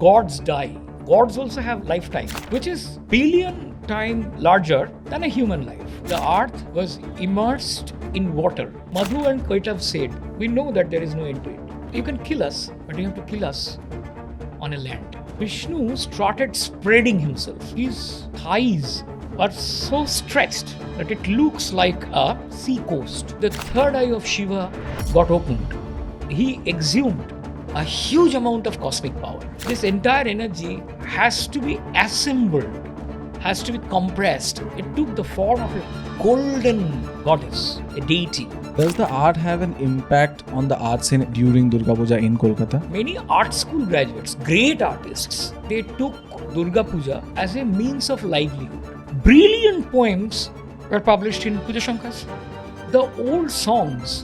Gods die. Gods also have lifetime, which is billion times larger than a human life. The earth was immersed in water. Madhu and Kaitav said, we know that there is no end to it. You can kill us, but you have to kill us on a land. Vishnu started spreading himself. His thighs are so stretched that it looks like a sea coast. The third eye of Shiva got opened. He exhumed a huge amount of cosmic power. This entire energy has to be assembled, has to be compressed. It took the form of a golden goddess, a deity. Does the art have an impact on the art scene during Durga Puja in Kolkata? Many art school graduates, great artists, they took Durga Puja as a means of livelihood. Brilliant poems were published in Puja Shankas. The old songs,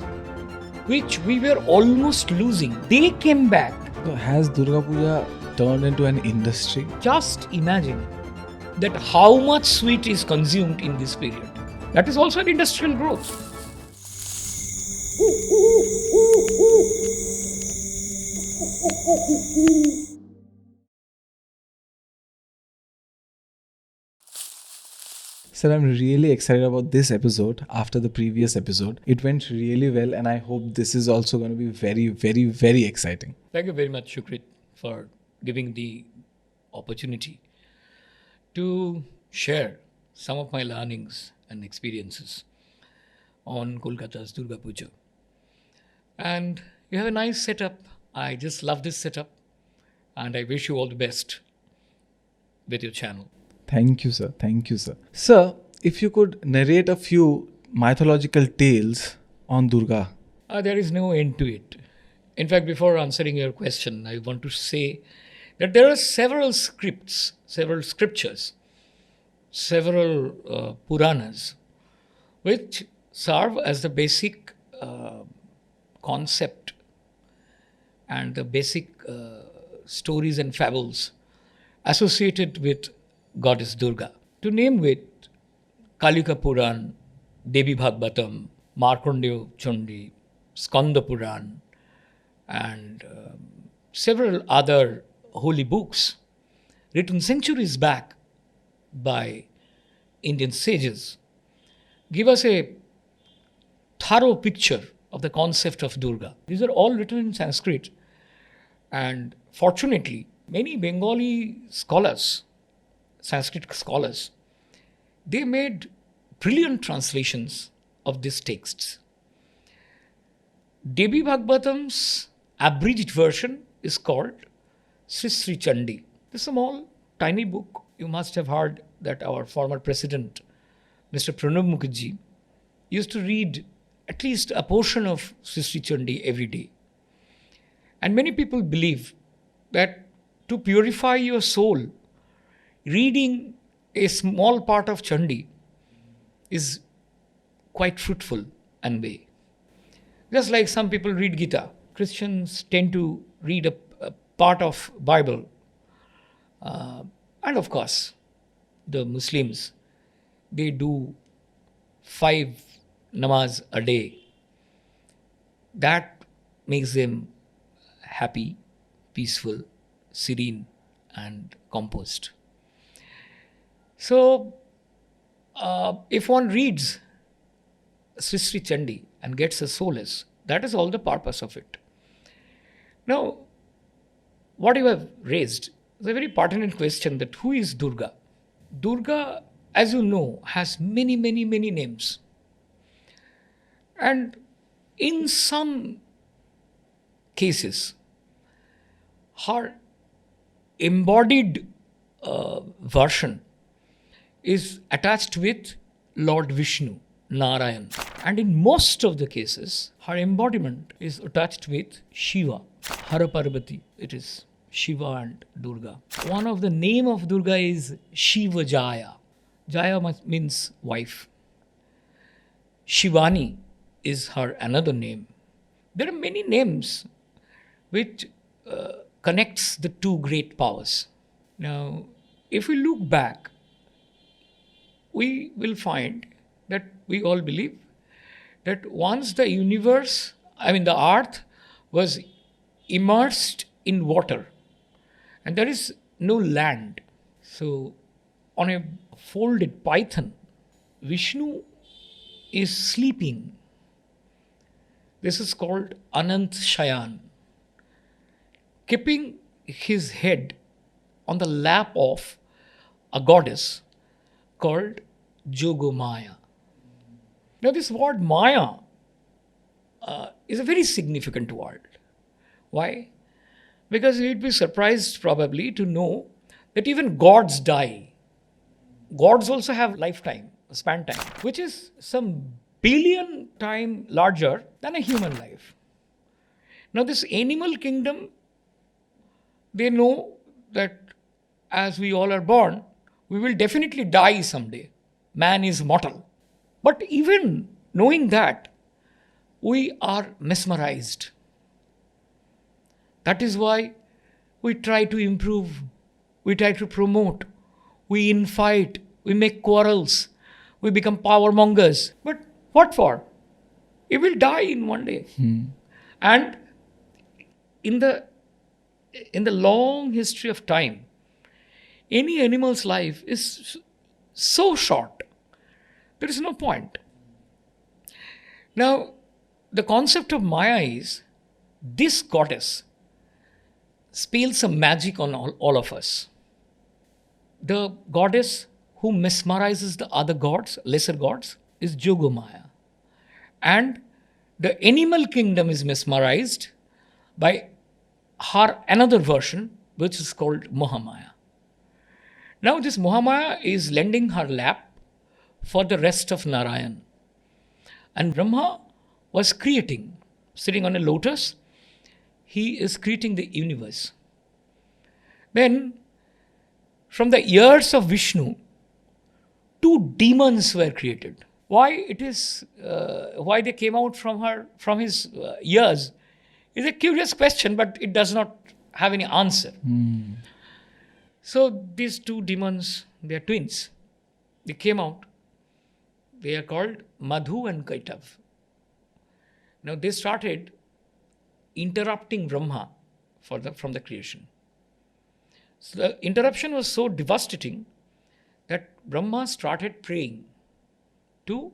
which we were almost losing, they came back. So has Durga Puja turned into an industry? Just imagine that how much sweet is consumed in this period. That is also an industrial growth. Sir, I'm really excited about this episode after the previous episode. It went really well and I hope this is also going to be very, very, very exciting. Thank you very much, Shukrit, for giving the opportunity to share some of my learnings and experiences on Kolkata's Durga Puja. And you have a nice setup. I just love this setup and I wish you all the best with your channel. Thank you, sir. Thank you, sir. Sir, if you could narrate a few mythological tales on Durga. There is no end to it. In fact, before answering your question, I want to say that there are several scriptures, several Puranas, which serve as the basic concept and the basic stories and fables associated with Goddess Durga. To name with Kalika Puran, Devi Bhagavatam, Markandeya Chandi, Skanda Puran, and several other holy books written centuries back by Indian sages give us a thorough picture of the concept of Durga. These are all written in Sanskrit, and fortunately, many Bengali scholars, Sanskrit scholars, they made brilliant translations of these texts. Devi Bhagavatam's abridged version is called Sri Sri Chandi. This small, tiny book. You must have heard that our former president, Mr. Pranab Mukherjee, used to read at least a portion of Sri Sri Chandi every day. And many people believe that to purify your soul, reading a small part of Chandi is quite fruitful and way. Just like some people read Gita, Christians tend to read a part of Bible. And of course, the Muslims, they do 5 namaz a day. That makes them happy, peaceful, serene, and composed. So, if one reads Sri Sri Chandi and gets a solace, that is all the purpose of it. Now, what you have raised is a very pertinent question, that who is Durga? Durga, as you know, has many, many, many names. And in some cases, her embodied version is attached with Lord Vishnu, Narayan. And in most of the cases, her embodiment is attached with Shiva, Hara Parvati. It is Shiva and Durga. One of the name of Durga is Shiva Jaya. Jaya means wife. Shivani is her another name. There are many names which connects the two great powers. Now, if we look back, we will find that we all believe that once the universe, the earth was immersed in water, and there is no land. So, on a folded python, Vishnu is sleeping. This is called Anant Shayan, keeping his head on the lap of a goddess called Jogomaya. Now, this word Maya is a very significant word. Why? Because you'd be surprised probably to know that even gods die. Gods also have lifetime, span time, which is some billion times larger than a human life. Now, this animal kingdom, they know that as we all are born, we will definitely die someday. Man is mortal. But even knowing that, we are mesmerized. That is why we try to improve, we try to promote, we infight, we make quarrels, we become power mongers. But what for? It will die in one day. And in the long history of time, any animal's life is so short. There is no point. Now, the concept of Maya is this goddess spells some magic on all of us. The goddess who mesmerizes the other gods, lesser gods, is Jogomaya. And the animal kingdom is mesmerized by her another version, which is called Mahamaya. Now, this Mahamaya is lending her lap for the rest of Narayan. And Brahma was creating, sitting on a lotus, he is creating the universe. Then, from the ears of Vishnu, 2 demons were created. Why they came out from his ears is a curious question, but it does not have any answer. So these 2 demons, they are twins. They came out. They are called Madhu and Kaitav. Now they started interrupting Brahma from the creation. So the interruption was so devastating that Brahma started praying to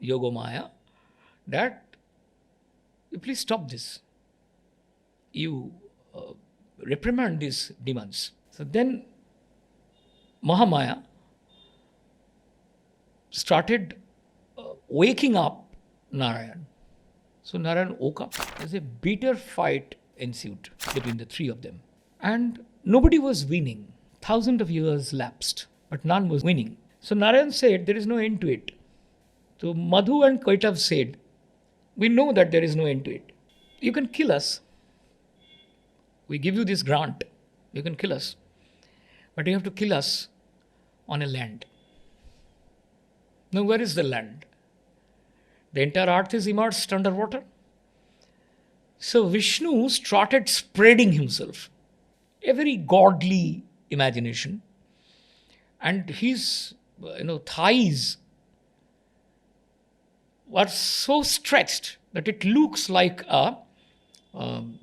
Yogomaya that you please stop this. You reprimand these demons. So then Mahamaya started waking up Narayan. So Narayan woke up. There's a bitter fight ensued between the 3 of them. And nobody was winning. Thousands of years lapsed, but none was winning. So Narayan said, there is no end to it. So Madhu and Kaitav said, we know that there is no end to it. You can kill us. We give you this grant. You can kill us. But you have to kill us on a land. Now, where is the land? The entire earth is immersed underwater. So Vishnu started spreading himself. A very godly imagination. And his thighs were so stretched that it looks like a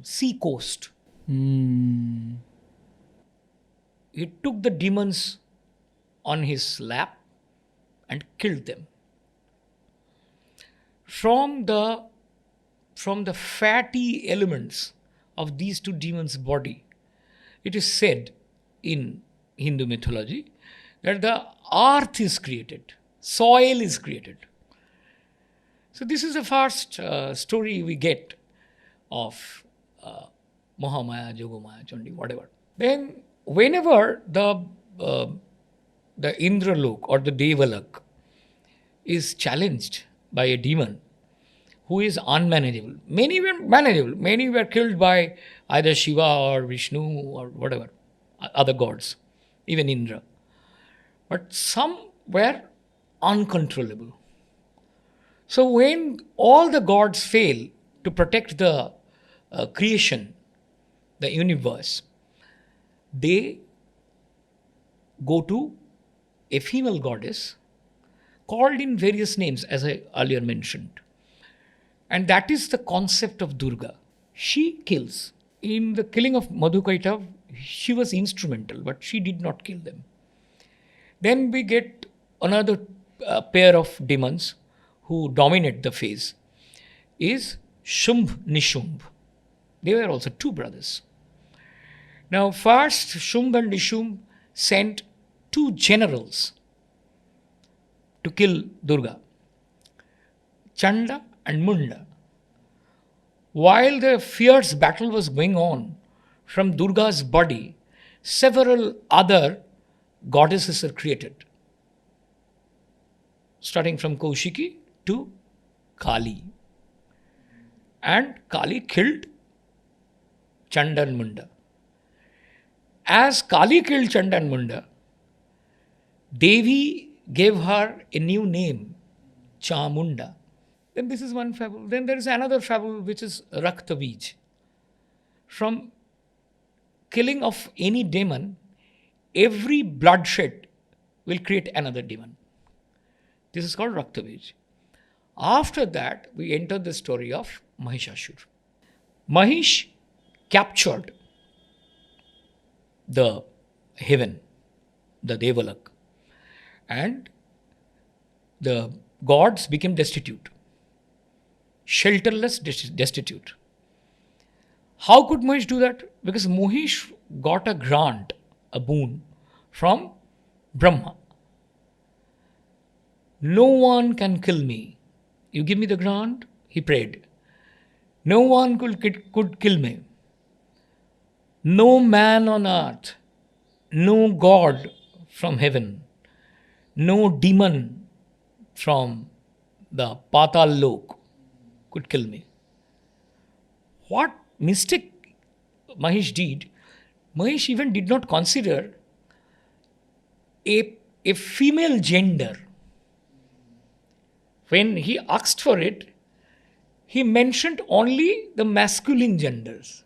sea coast. He took the demons on his lap and killed them. From the fatty elements of these 2 demons' body, it is said in Hindu mythology that the earth is created, soil is created. So this is the first story we get of Mahamaya, Jogomaya, Chandi, whatever. Then whenever the Indralok or the Devalok is challenged by a demon who is unmanageable, many were manageable, many were killed by either Shiva or Vishnu or whatever, other gods, even Indra. But some were uncontrollable. So when all the gods fail to protect the creation, the universe, they go to a female goddess called in various names, as I earlier mentioned. And that is the concept of Durga. She kills. In the killing of Madhu Kaitav, she was instrumental, but she did not kill them. Then we get another pair of demons who dominate the phase is Shumbh Nishumbh. They were also two brothers. Now first Shumbh and Nishumbh sent two generals to kill Durga, Chanda and Munda. While the fierce battle was going on, from Durga's body, several other goddesses are created, starting from Kaushiki to Kali. And Kali killed Chanda and Munda. As Kali killed Chanda and Munda, Devi gave her a new name, Chamunda. Then this is one fable. Then there is another fable which is Raktavij. From killing of any demon, every bloodshed will create another demon. This is called Raktavij. After that, we enter the story of Mahishasur. Mahish captured the heaven, the Devalak, and the gods became destitute, shelterless, destitute. How could Mahish do that? Because Mahish got a grant, a boon from Brahma. No one can kill me. You give me the grant? He prayed. No one could kill me. No man on earth, no god from heaven, no demon from the Patal Lok could kill me. What mistake Mahish did, Mahish even did not consider a female gender. When he asked for it, he mentioned only the masculine genders.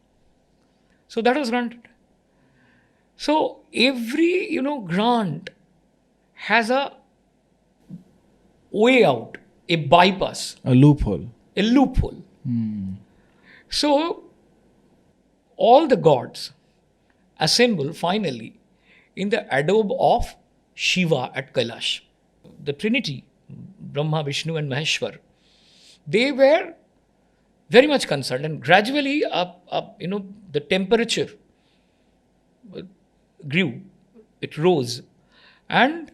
So that was granted. So every, grant has a way out, a bypass. A loophole. A loophole. So all the gods assemble finally in the abode of Shiva at Kailash. The Trinity, Brahma, Vishnu and Maheshwar, they were very much concerned, and gradually the temperature grew, it rose, and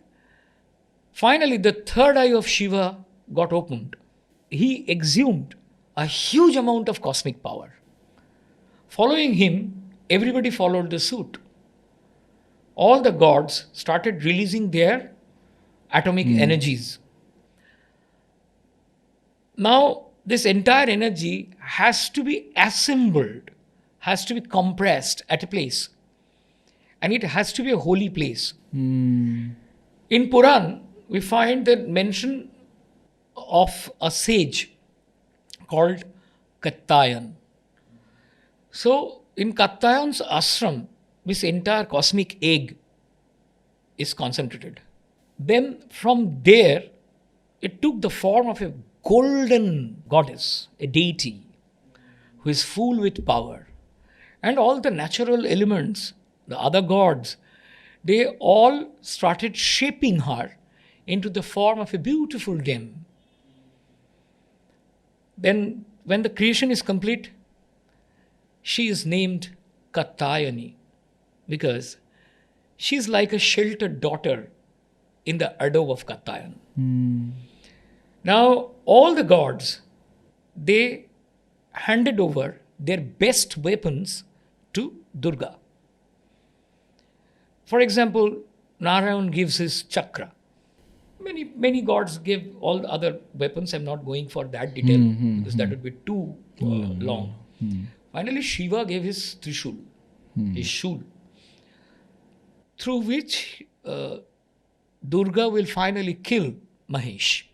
finally the third eye of Shiva got opened. He exhumed a huge amount of cosmic power. Following him, everybody followed the suit. All the gods started releasing their atomic energies. Now, this entire energy has to be assembled, has to be compressed at a place. And it has to be a holy place. In Puran, we find the mention of a sage called Kattayan. So, in Kattayan's ashram, this entire cosmic egg is concentrated. Then from there, it took the form of a golden goddess, a deity, who is full with power. And all the natural elements, the other gods, they all started shaping her into the form of a beautiful gem. Then, when the creation is complete, she is named Kattayani because she is like a sheltered daughter in the abode of Kattayan. Now, all the gods, they handed over their best weapons to Durga. For example, Narayan gives his chakra. Many gods give all the other weapons. I'm not going for that detail because that would be too long. Finally, Shiva gave his Trishul, his shul, through which Durga will finally kill Mahesh.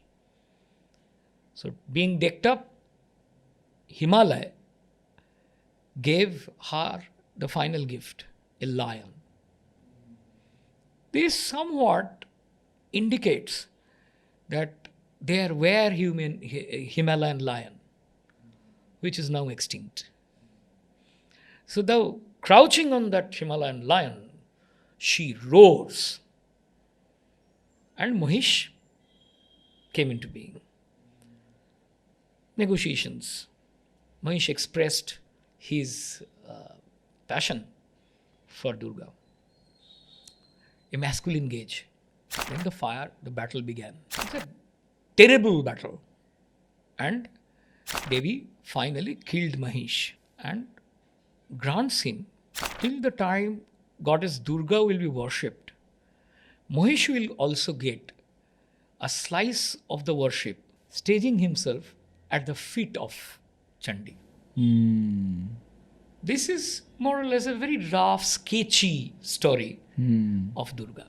So, being decked up, Himalaya gave her the final gift, a lion. This somewhat indicates that there were Himalayan lion, which is now extinct. So crouching on that Himalayan lion, she roars. And Mahish came into being. Negotiations. Mahish expressed his passion for Durga. A masculine gauge. Then the battle began. It's a terrible battle. And Devi finally killed Mahish and grants him, till the time goddess Durga will be worshipped, Mahish will also get a slice of the worship, staging himself at the feet of Chandi. This is more or less a very rough, sketchy story of Durga.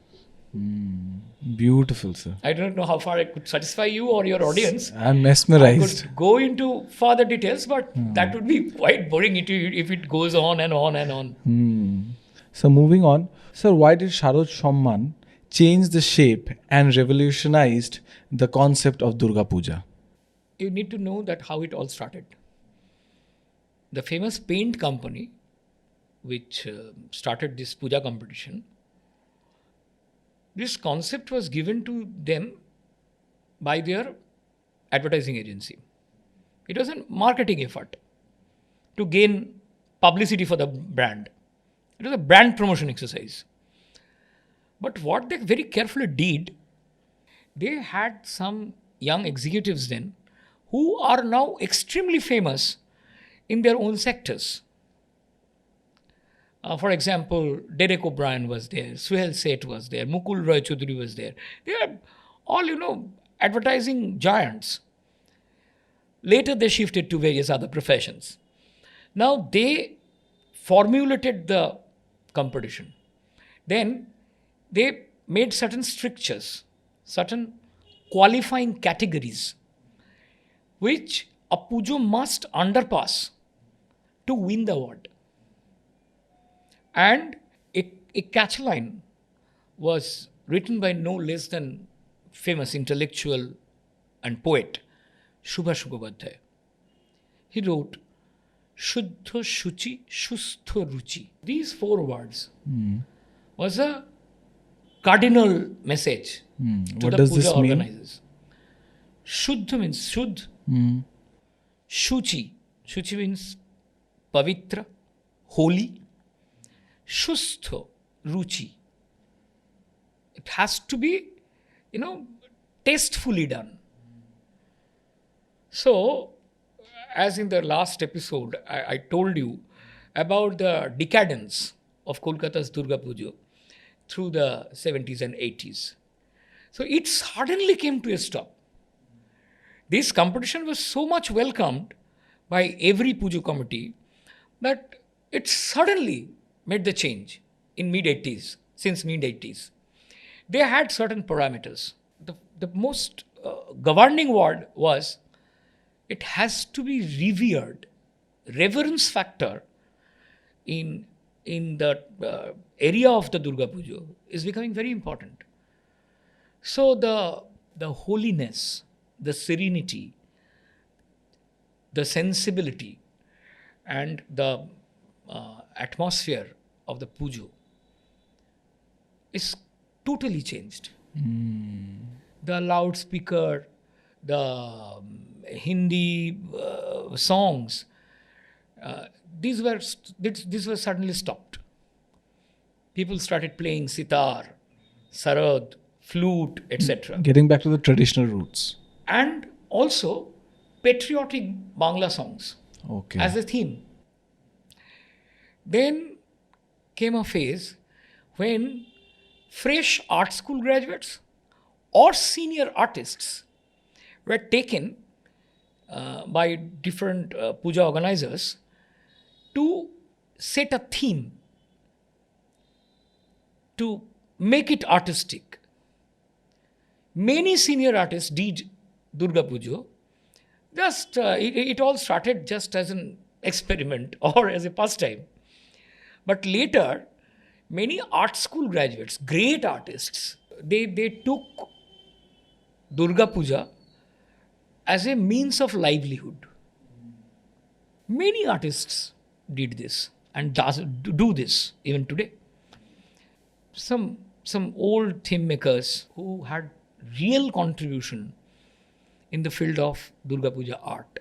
Beautiful, sir. I don't know how far I could satisfy you or your audience. I'm I mesmerized. could go into further details, but that would be quite boring if it goes on and on and on. So moving on, sir, why did Sharad Samman change the shape and revolutionized the concept of Durga Puja? You need to know that how it all started. The famous paint company, which started this puja competition, this concept was given to them by their advertising agency. It was a marketing effort to gain publicity for the brand. It was a brand promotion exercise. But what they very carefully did, they had some young executives then who are now extremely famous in their own sectors. For example, Derek O'Brien was there, Suhail Seth was there, Mukul Roy Choudhury was there. They are all, advertising giants. Later, they shifted to various other professions. Now, they formulated the competition. Then, they made certain strictures, certain qualifying categories, which a pujo must underpass to win the award. And a catchline was written by no less than famous intellectual and poet SHIBASHIS Bandyopadhaya. He wrote, Shuddha Shuchi Shustha Ruchi. These 4 words was a cardinal message to What the does puja this mean? organizers. Shuddha means Shuddh. Shuchi. Shuchi means Pavitra, holy. Shustha, Ruchi. It has to be, tastefully done. So, as in the last episode, I told you about the decadence of Kolkata's Durga Pujo through the 70s and 80s. So, it suddenly came to a stop. This competition was so much welcomed by every Pujo committee that it suddenly made the change in mid-80s, since mid-80s. They had certain parameters. The most governing word was it has to be revered. Reverence factor in the area of the Durga Puja is becoming very important. So the holiness, the serenity, the sensibility, and the atmosphere of the pujo is totally changed. The loudspeaker, the Hindi songs, these were suddenly stopped. People started playing sitar, sarod, flute, etc. Getting back to the traditional roots. And also patriotic Bangla songs as a theme. Then came a phase when fresh art school graduates or senior artists were taken by different puja organizers to set a theme, to make it artistic. Many senior artists did Durga Pujo. Just it all started just as an experiment or as a pastime. But later, many art school graduates, great artists, they took Durga Puja as a means of livelihood. Many artists did this. and does do this even today. Some old theme makers who had real contribution in the field of Durga Puja art.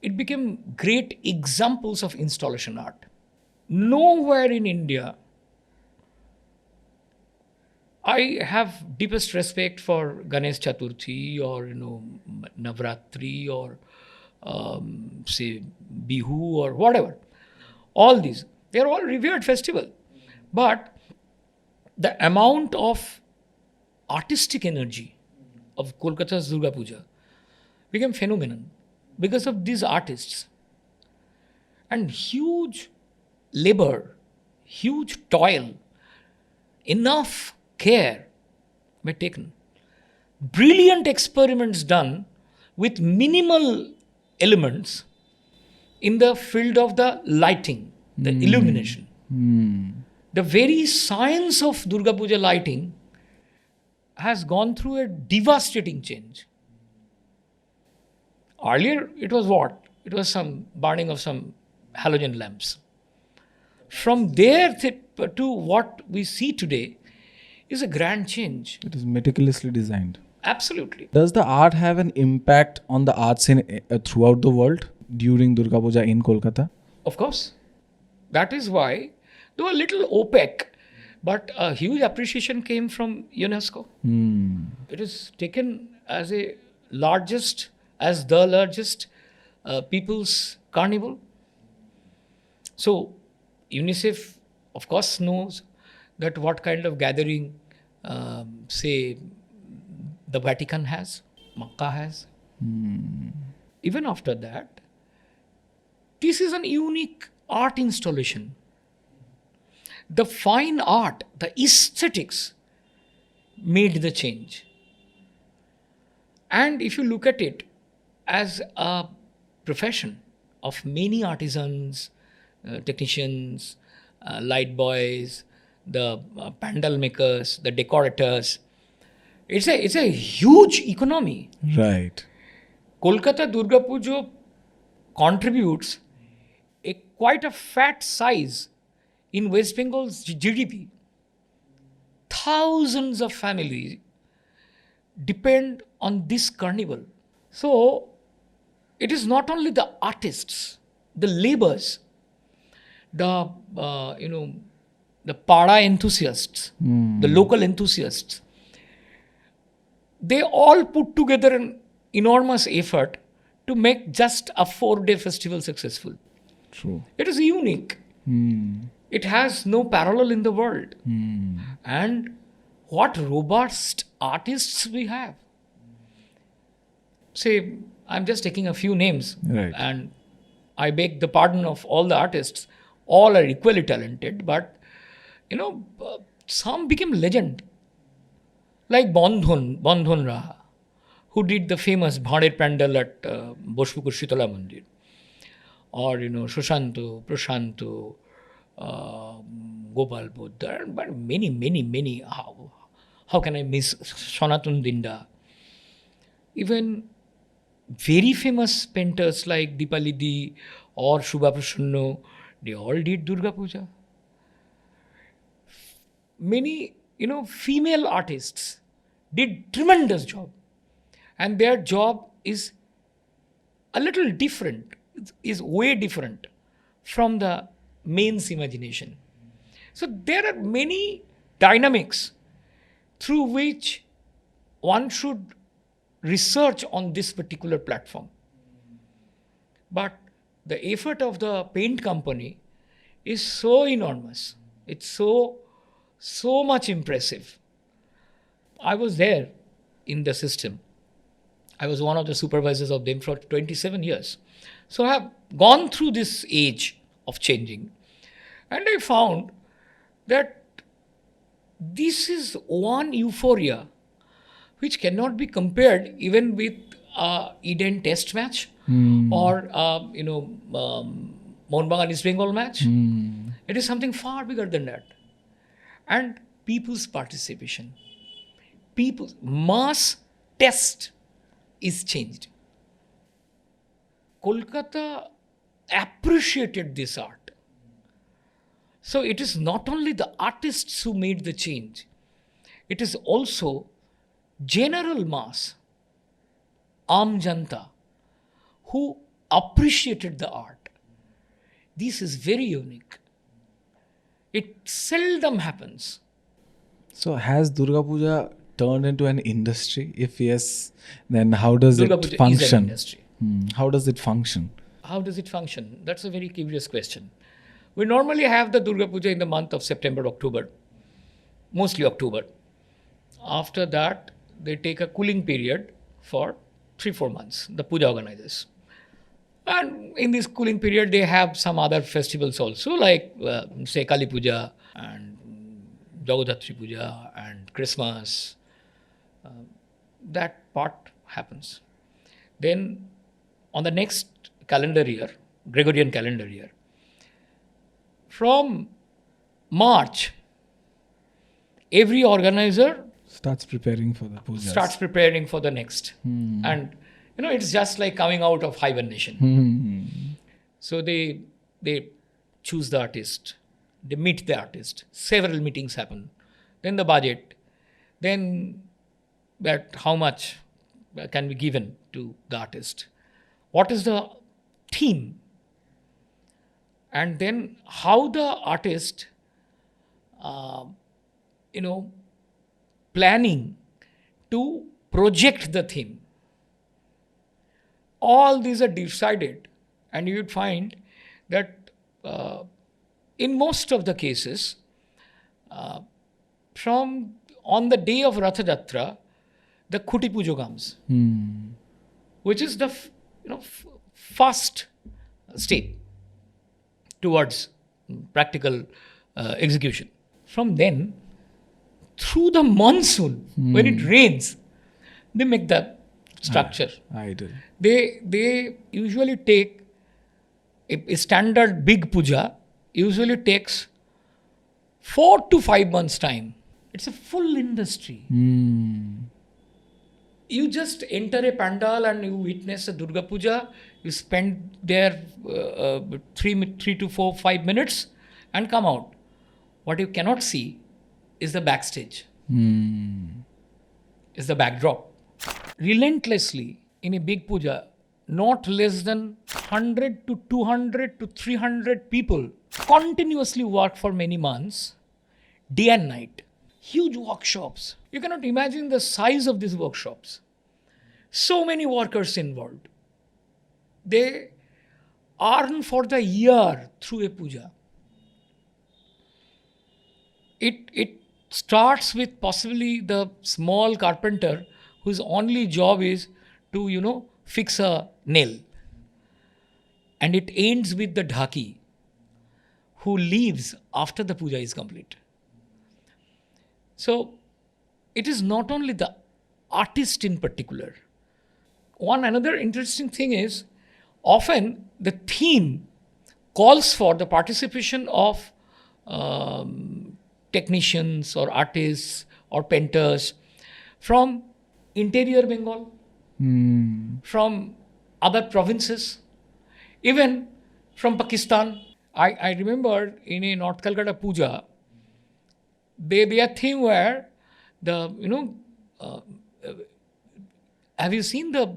It became great examples of installation art. Nowhere in India, I have deepest respect for Ganesh Chaturthi or Navratri or say Bihu or whatever. All these, they are all revered festival, but the amount of artistic energy of Kolkata's Durga Puja became phenomenal because of these artists. And huge labor, huge toil, enough care were taken. Brilliant experiments done with minimal elements in the field of the lighting, the illumination. The very science of Durga Puja lighting has gone through a devastating change. Earlier, it was what? It was some burning of some halogen lamps. From there to what we see today is a grand change. It is meticulously designed. Absolutely. Does the art have an impact on the art scene throughout the world during Durga Puja in Kolkata? Of course. That is why they were a little opaque, but a huge appreciation came from UNESCO. It is taken as the largest people's carnival. So UNICEF, of course, knows that what kind of gathering, say, the Vatican has, Makkah has. Even after that, this is an unique art installation. The fine art, the aesthetics made the change. And if you look at it as a profession of many artisans, technicians, light boys, the pandal makers, the decorators, it's a huge economy. Right. Kolkata Durga Pujo contributes quite a fat size in West Bengal's GDP. Thousands of families depend on this carnival. So it is not only the artists, the laborers, the Pada enthusiasts, the local enthusiasts. They all put together an enormous effort to make just a 4-day festival successful. True. It is unique. It has no parallel in the world. And what robust artists we have. Say, I'm just taking a few names. Right. And I beg the pardon of all the artists. All are equally talented, but some became legend. Like Bandhon Raha, who did the famous Bhader Pandal at Boshpukur Shitala Mandir. Or, Shushanto, Prashanto, Gopal Buddha, but many. How can I miss Sanatun Dinda? Even very famous painters like Dipalidi or Shubha Prasanno, they all did Durga Puja. Many, female artists did tremendous job. And their job is a little different, is way different from the men's imagination. So there are many dynamics through which one should research on this particular platform. But the effort of the paint company is so enormous. It's so much impressive. I was there in the system. I was one of the supervisors of them for 27 years. So I have gone through this age of changing. And I found that this is one euphoria which cannot be compared even with Eden Test match or Mohun Bagan East Bengal match. It is something far bigger than that. And people's participation, people's mass test is changed. Kolkata appreciated this art. So it is not only the artists who made the change, it is also general mass, Aam Janta, who appreciated the art. This is very unique. It seldom happens. So has Durga Puja turned into an industry? If yes, then how does Durga it Puja is an function? industry. How does it function? How does it function? That's a very curious question. We normally have the Durga Puja in the month of September, October, mostly October. After that, they take a cooling period for 3-4 months, the puja organizers. And in this cooling period, they have some other festivals also, like say Kali Puja and Jagadhatri Puja and Christmas. That part happens. Then on the next calendar year, Gregorian calendar year, from March, every organizer Starts preparing for the pujas. starts preparing for the next. And it's just like coming out of hibernation. So they choose the artist, they meet the artist, several meetings happen, then the budget, then that how much can be given to the artist, what is the theme, and then how the artist planning to project the theme. All these are decided, and you would find that in most of the cases, from on the day of Ratha Jatra, the Khuti Pujo comes, which is the first step towards practical execution. From then, through the monsoon, when it rains, they make the structure. Ideal. They usually take a standard big puja usually takes 4 to 5 months time. It's a full industry. You just enter a pandal and you witness a Durga Puja. You spend there 3 to 4, 5 minutes and come out. What you cannot see is the backstage, is the backdrop. Relentlessly in a big puja, not less than 100 to 200 to 300 people continuously work for many months, day and night. Huge workshops. You cannot imagine the size of these workshops. So many workers involved. They earn for the year through a puja. It starts with possibly the small carpenter whose only job is to, fix a nail. And it ends with the dhaki who leaves after the puja is complete. So it is not only the artist in particular. One another interesting thing is often the theme calls for the participation of technicians or artists or painters from interior Bengal, from other provinces, even from Pakistan. I remember in a North Calcutta puja, their theme were have you seen the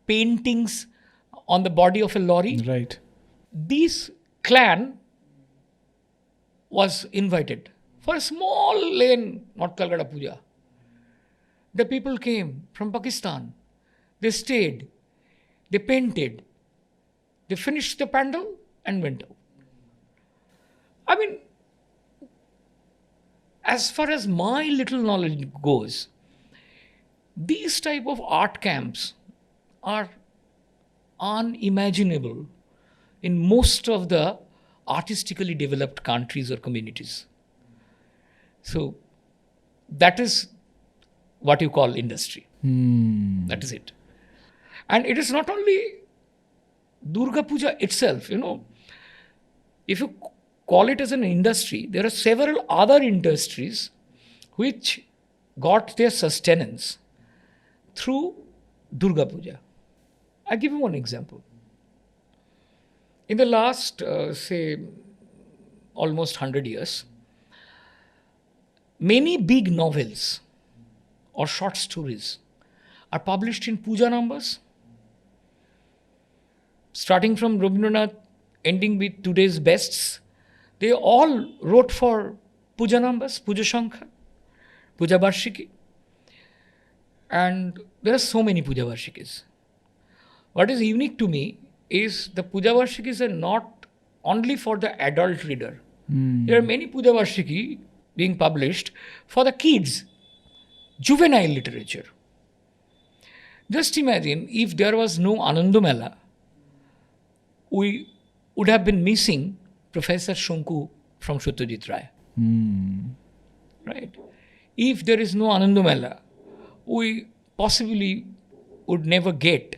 paintings on the body of a lorry? Right. This clan was invited for a small lane North Calcutta puja. The people came from Pakistan. They stayed. They painted. They finished the pandal and went out. I mean, as far as my little knowledge goes, these type of art camps are unimaginable in most of the artistically developed countries or communities. So that is what you call industry. That is it. And it is not only Durga Puja itself, if you call it as an industry, there are several other industries which got their sustenance through Durga Puja. I'll give you one example. In the last, almost 100 years. Many big novels or short stories are published in puja numbers, starting from Rabindranath, ending with today's bests. They all wrote for puja numbers, puja shankha, puja varshiki. And there are so many puja varshikis. What is unique to me is the puja varshikis are not only for the adult reader. There are many puja varshiki being published for the kids, juvenile literature. Just imagine if there was no Ananda Mela, we would have been missing Professor Shunku from Satyajit Ray. Right? If there is no Ananda Mela, we possibly would never get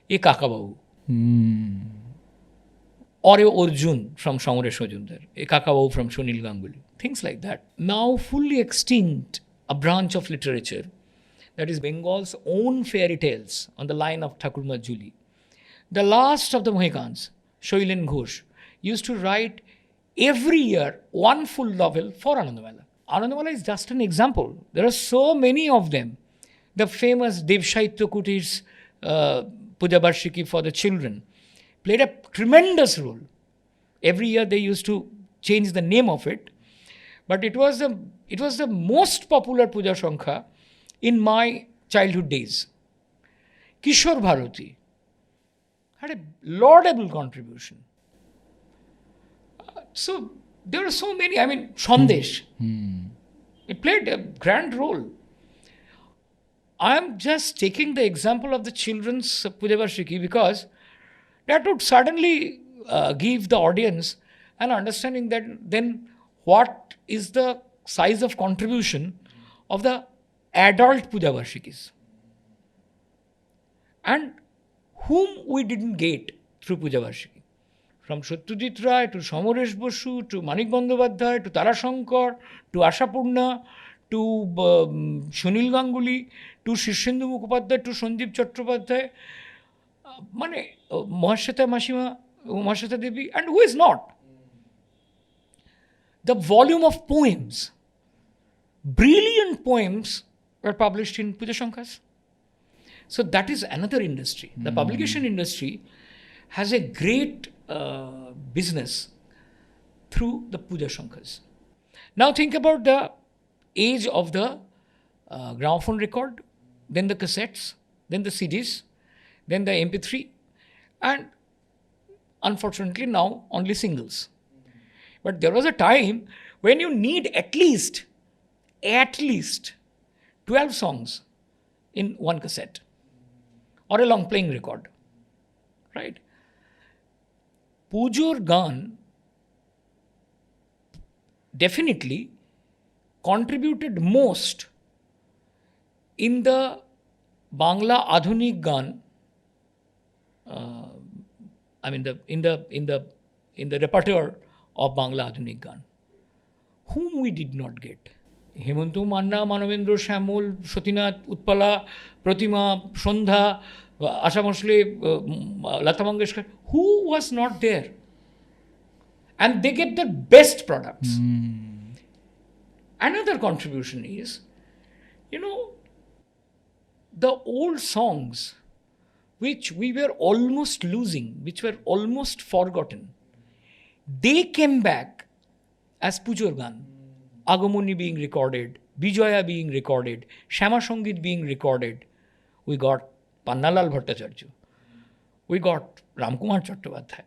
a Kakababu. Or a Arjun from Samaresh Majumdar, a Kakababu from Sunil Ganguly. Things like that. Now fully extinct, a branch of literature that is Bengal's own fairy tales on the line of Thakurma Juli. The last of the Mohicans, Shailen Ghosh, used to write every year one full novel for Anandamala. Anandamala is just an example. There are so many of them. The famous Dev Shaitya Kutir's Puja Varshiki for the children played a tremendous role. Every year they used to change the name of it, but it was the most popular Puja Shankha in my childhood days. Kishore Bharati had a laudable contribution. So there are so many. I mean, Sandesh. It played a grand role. I am just taking the example of the children's Puja Varshiki because that would certainly give the audience an understanding that then what is the size of contribution of the adult Puja Varshikis and whom we didn't get through Puja Varshiki. From Satyajit Ray to Samaresh Basu to Manik Bandyopadhaya to Tarashankar to Ashapurna to Sunil Ganguly to Shishendu Mukhopadhyay to Sandeep Chattopadhyay, Mahashweta Mashima, Mahashweta Devi, and who is not? The volume of poems, brilliant poems, were published in Puja Shankas. So that is another industry. The publication industry has a great business through the Puja Shankas. Now think about the age of the gramophone record, then the cassettes, then the CDs, then the MP3, and unfortunately now only singles. But there was a time when you need at least 12 songs in one cassette or a long playing record, right? Pujor Gan definitely contributed most in the Bangla Adhunik Gan, in the repertoire of Bangla Adhunik Gan, whom we did not get. Hemantu Manna, Manavendra Shamol, Satinath, Utpala, Pratima, Sandha, Asha Bhosle, Lata Mangeshkar, who was not there? And they get the best products. Another contribution is, the old songs which we were almost losing, which were almost forgotten, they came back as Pujor Gan. Agamoni being recorded, Bijoya being recorded, Shama Sangit being recorded. We got Pannalal Bhattacharya. We got Ramkumar Chattopadhyay.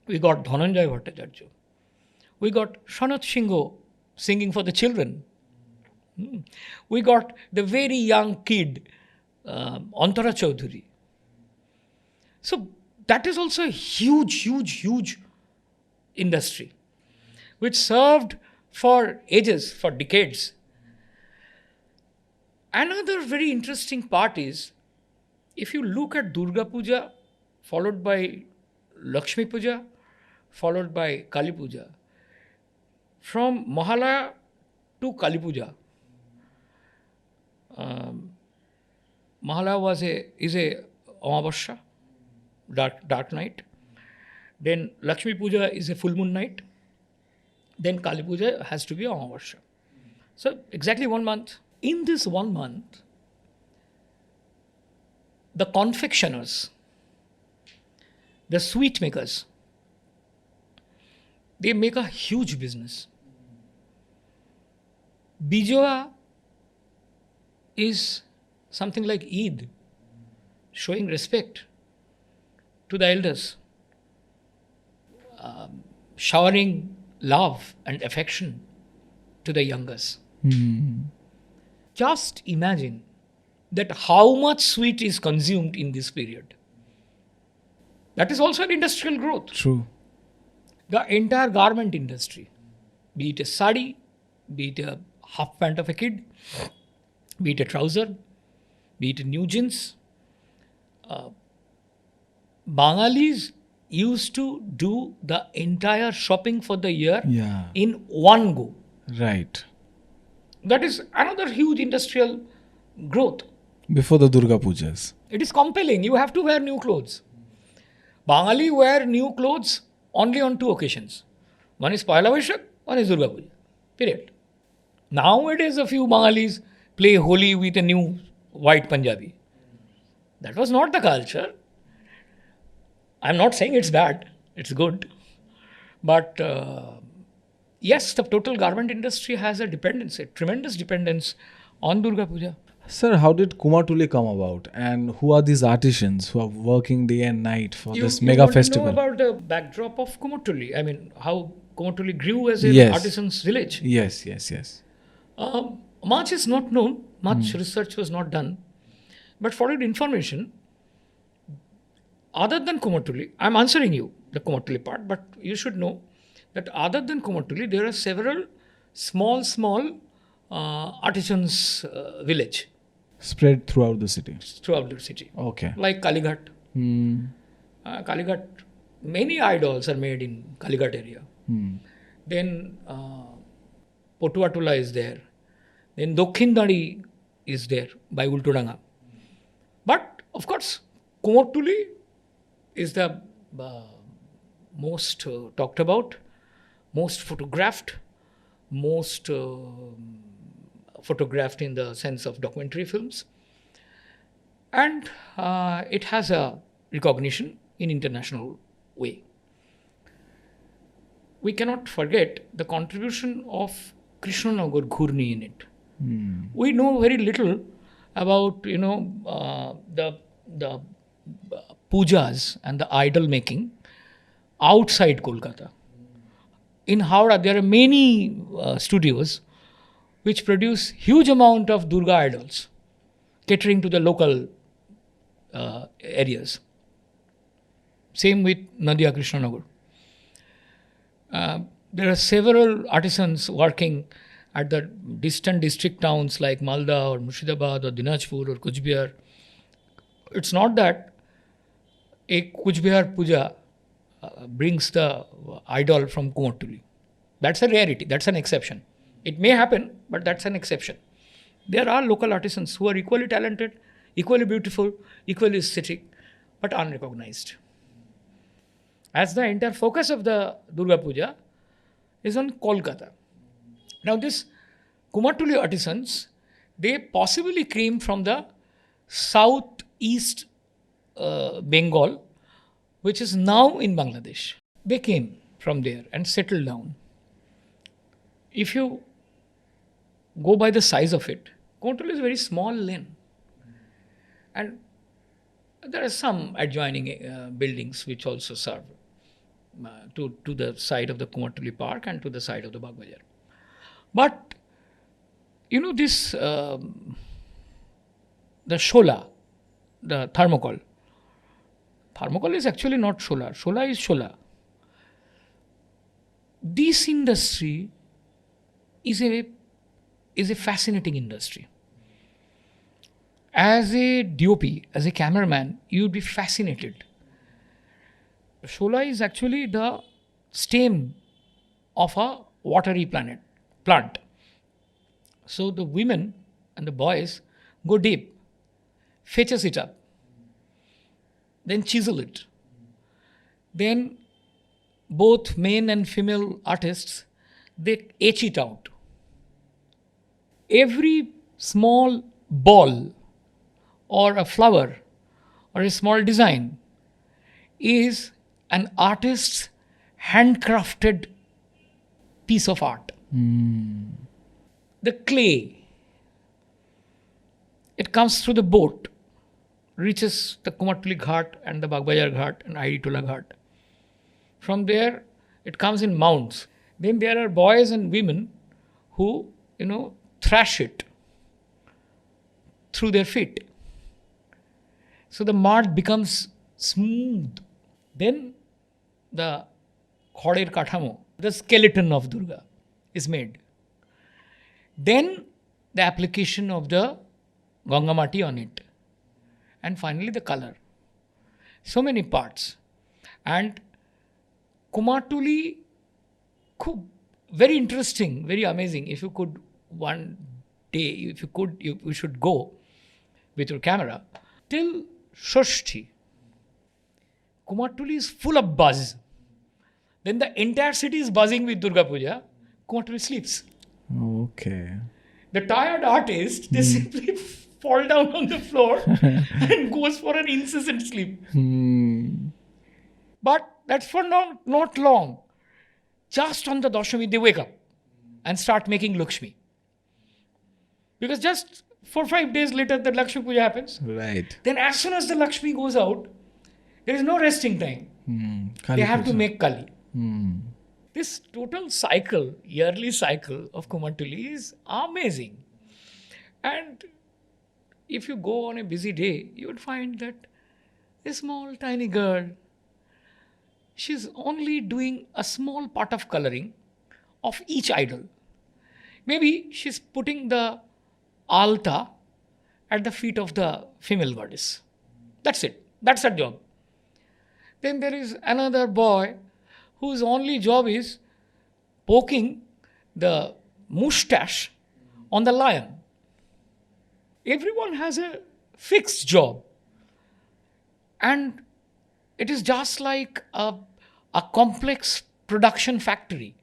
We got Dhananjay Bhattacharya. We got Sanath Singho singing for the children. We got the very young kid, Antara Chaudhuri. So that is also a huge industry which served for ages, for decades. Another very interesting part is, if you look at Durga Puja, followed by Lakshmi Puja, followed by Kali Puja, from Mahalaya to Kali Puja, Mahalaya is a Amavasya, dark night. Then Lakshmi Puja is a full moon night. then Kali Puja has to be Amavasya. So exactly 1 month. In this 1 month, the confectioners, the sweet makers, they make a huge business. Bijoa is something like Eid, showing respect to the elders, showering love and affection to the youngest. Just imagine that how much sweet is consumed in this period. That is also an industrial growth. True. The entire garment industry, be it a sari, be it a half pant of a kid, be it a trouser, be it a new jeans. Bangalis used to do the entire shopping for the year in one go. Right. That is another huge industrial growth. Before the Durga Pujas. It is compelling. You have to wear new clothes. Bangali wear new clothes only on 2 occasions. One is Poila Vaishak, one is Durga Puja. Period. Nowadays, a few Bangalis play Holi with a new white Punjabi. That was not the culture. I'm not saying it's bad. It's good. But yes, the total garment industry has a tremendous dependence on Durga Puja. Sir, how did Kumartuli come about? And who are these artisans who are working day and night for this mega festival? You want to know about the backdrop of Kumartuli? I mean, how Kumartuli grew as an artisan's village? Yes. Much is not known. Much research was not done. But for your information, other than Kumartuli, I'm answering you the Kumartuli part, but you should know that other than Kumartuli, there are several small artisans' village. Spread throughout the city. Okay. Like Kalighat. Kalighat, many idols are made in Kalighat area. Then Potuatula is there. Then Dokkhindari is there by Ultudanga. But of course, Kumartuli is the most talked about, most photographed, most photographed in the sense of documentary films. And it has a recognition in international way. We cannot forget the contribution of Krishnanagar Ghurni in it. We know very little about, the pujas and the idol making outside Kolkata. In Howrah, there are many studios which produce huge amount of Durga idols, catering to the local areas. Same with Nadia Krishnanagar. There are several artisans working at the distant district towns like Malda or Murshidabad or Dinajpur or Kuch Bihar. It's not that a Kuch Bihar puja brings the idol from Kumartuli. That's a rarity. That's an exception. It may happen, but that's an exception. There are local artisans who are equally talented, equally beautiful, equally aesthetic, but unrecognized. As the entire focus of the Durga Puja is on Kolkata. Now this Kumartuli artisans, they possibly came from the southeast Bengal, which is now in Bangladesh. They came from there and settled down. If you go by the size of it, Kumartuli is a very small lane. And there are some adjoining buildings which also serve to the side of the Kumartuli Park and to the side of the Bagh Bazaar. But, this, the Shola, the thermocol. Thermocol is actually not Shola. Shola is Shola. This industry is a fascinating industry. As a DOP, as a cameraman, you would be fascinated. Shola is actually the stem of a watery plant. So the women and the boys go deep, fetches it up, then chisel it. Then both men and female artists, they etch it out. Every small ball or a flower or a small design is an artist's handcrafted piece of art. The clay, it comes through the boat, reaches the Kumartuli Ghat and the Bagbajar Ghat and Aiditola Ghat. From there, it comes in mounds. Then there are boys and women who, thrash it through their feet. So the mud becomes smooth. Then the khoder kathamo, the skeleton of Durga, is made. Then the application of the Gangamati on it. And finally the color. So many parts. And Kumartuli, very interesting, very amazing. If you could one day, you should go with your camera. Till Shashti, Kumartuli is full of buzz. Then the entire city is buzzing with Durga Puja. Kumartuli sleeps. Okay. The tired artist, they simply fall down on the floor and goes for an incessant sleep. But that's for not long. Just on the Dashami, they wake up and start making Lakshmi. Because just 4-5 days later, the Lakshmi Puja happens. Right. Then as soon as the Lakshmi goes out, there is no resting time. They have to make Kali. This total cycle, yearly cycle of Kumartuli is amazing. And if you go on a busy day, you would find that a small tiny girl, she's only doing a small part of coloring of each idol. Maybe she's putting the alta at the feet of the female goddess. That's it. That's her job. Then there is another boy whose only job is poking the moustache on the lion. Everyone has a fixed job. And it is just like a complex production factory.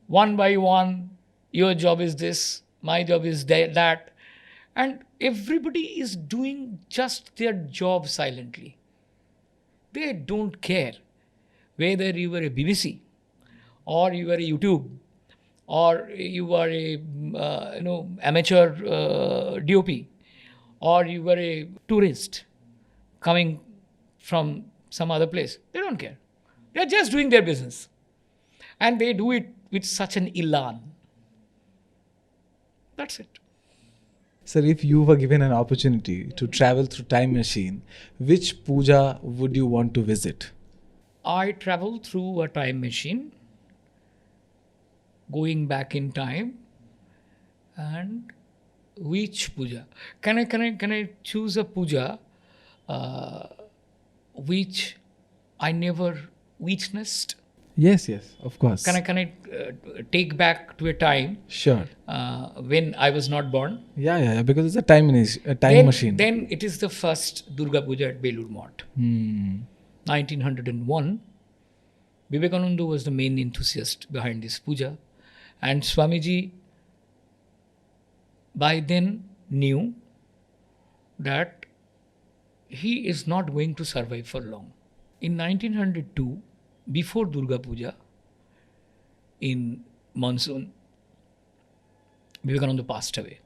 One by one, your job is this, my job is that. And everybody is doing just their job silently. They don't care whether you were a BBC or you were a YouTube or you were a amateur DOP or you were a tourist coming from some other place. They don't care. They're just doing their business. And they do it with such an elan. That's it. Sir, if you were given an opportunity to travel through time machine, which puja would you want to visit? I travel through a time machine, going back in time, and which puja? Can I choose a puja which I never witnessed? Yes, of course. Can I take back to a time? Sure. When I was not born? Yeah, because it's a time machine. Then it is the first Durga Puja at Belur Math. 1901. Vivekananda was the main enthusiast behind this puja. And Swamiji by then knew that he is not going to survive for long. In 1902, before Durga Puja, in monsoon, Vivekananda passed away.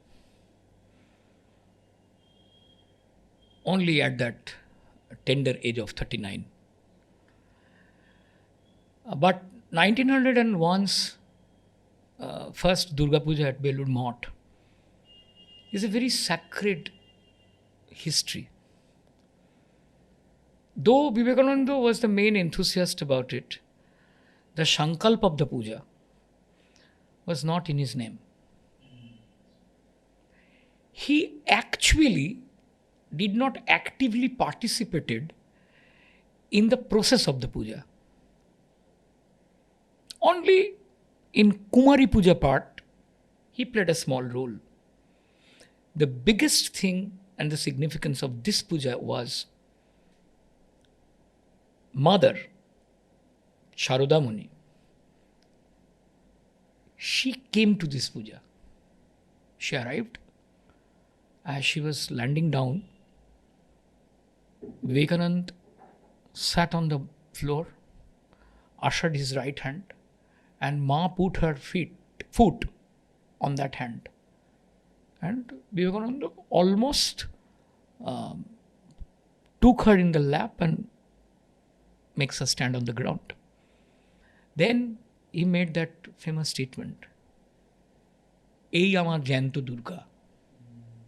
Only at that tender age of 39. But 1901's first Durga Puja at Belur Math is a very sacred history. Though Vivekananda was the main enthusiast about it, the Sankalp of the puja was not in his name. He actually did not actively participated in the process of the puja. Only in Kumari Puja part, he played a small role. The biggest thing and the significance of this puja was Mother, Sharoda Muni, She came to this puja. She arrived. As she was landing down, Vivekanand sat on the floor, ushered his right hand, and Ma put her foot on that hand. And Vivekananda almost took her in the lap and makes her stand on the ground. Then he made that famous statement, Ei amar Jayanto Durga,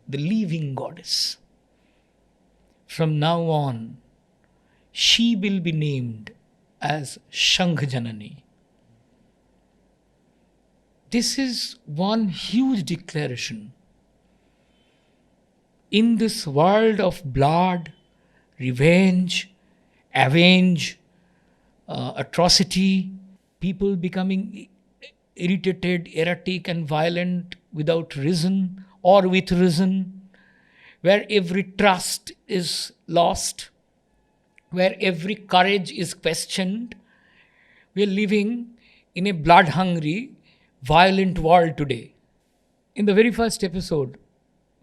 the living goddess. From now on, she will be named as Shankh Janani. This is one huge declaration. In this world of blood, revenge, atrocity, people becoming irritated, erratic, and violent without reason or with reason, where every trust is lost, where every courage is questioned. We are living in a blood-hungry, violent world today. In the very first episode,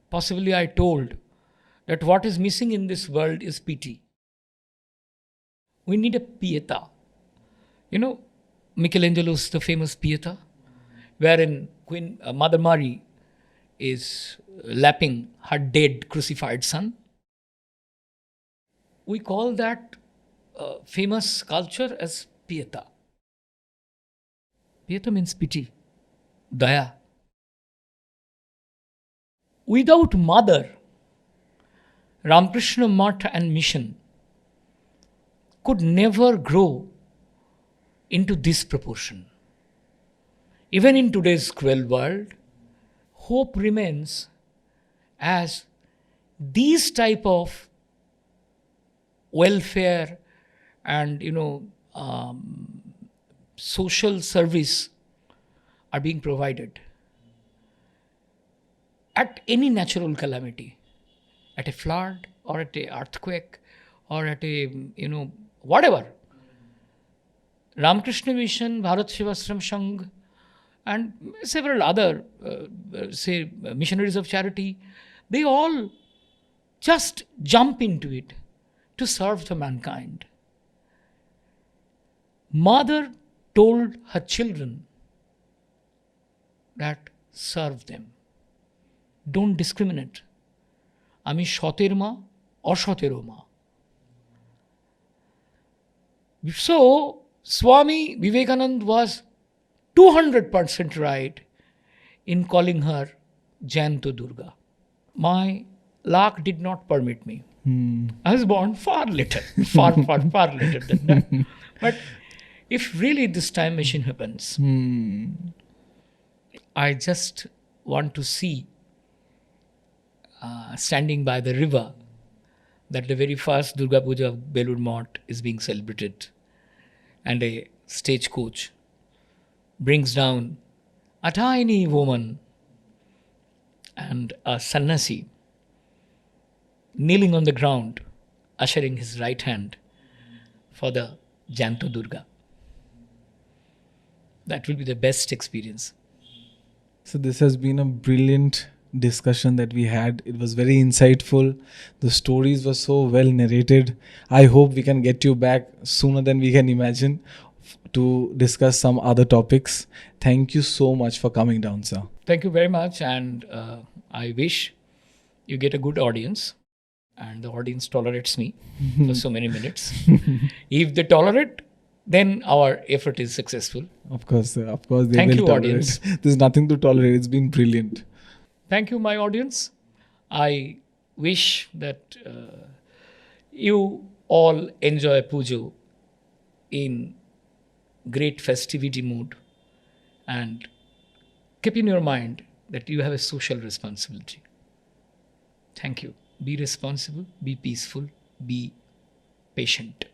possibly I told that what is missing in this world is pity. We need a pietà. You know, Michelangelo's the famous Pietà, wherein Queen Mother Mary is lapping her dead crucified son. We call that famous sculpture as Pietà. Pietà means pity, daya. Without mother, Ramakrishna Math and mission could never grow into this proportion. Even in today's cruel world, hope remains as these type of welfare and social service are being provided at any natural calamity, at a flood or at a earthquake or at a whatever. Ramakrishna Mission, Bharat Sevashram Sangh, and several other missionaries of charity, they all just jump into it to serve the mankind. Mother told her children that serve them. Don't discriminate. Ami shoter ma, ashotero ma. So, Swami Vivekanand was 200% right in calling her Jayanto Durga. My luck did not permit me. I was born far later, far later than that. But if really this time machine happens, I just want to see, standing by the river, that the very first Durga Puja of Belur Math is being celebrated, and a stagecoach brings down a tiny woman and a sannyasi kneeling on the ground, ushering his right hand for the Jayanto Durga. That will be the best experience. So this has been a brilliant discussion that we had. It was very insightful. The stories were so well narrated. I hope we can get you back sooner than we can imagine to discuss some other topics. Thank you so much for coming down, sir. Thank you very much, and I wish you get a good audience and the audience tolerates me for so many minutes. If they tolerate, then our effort is successful. Of course, sir. Of course, they Thank will you, tolerate. audience. There's nothing to tolerate. It's been brilliant. Thank you, my audience. I wish that you all enjoy Pujo in great festivity mood, and keep in your mind that you have a social responsibility. Thank you. Be responsible, be peaceful, be patient.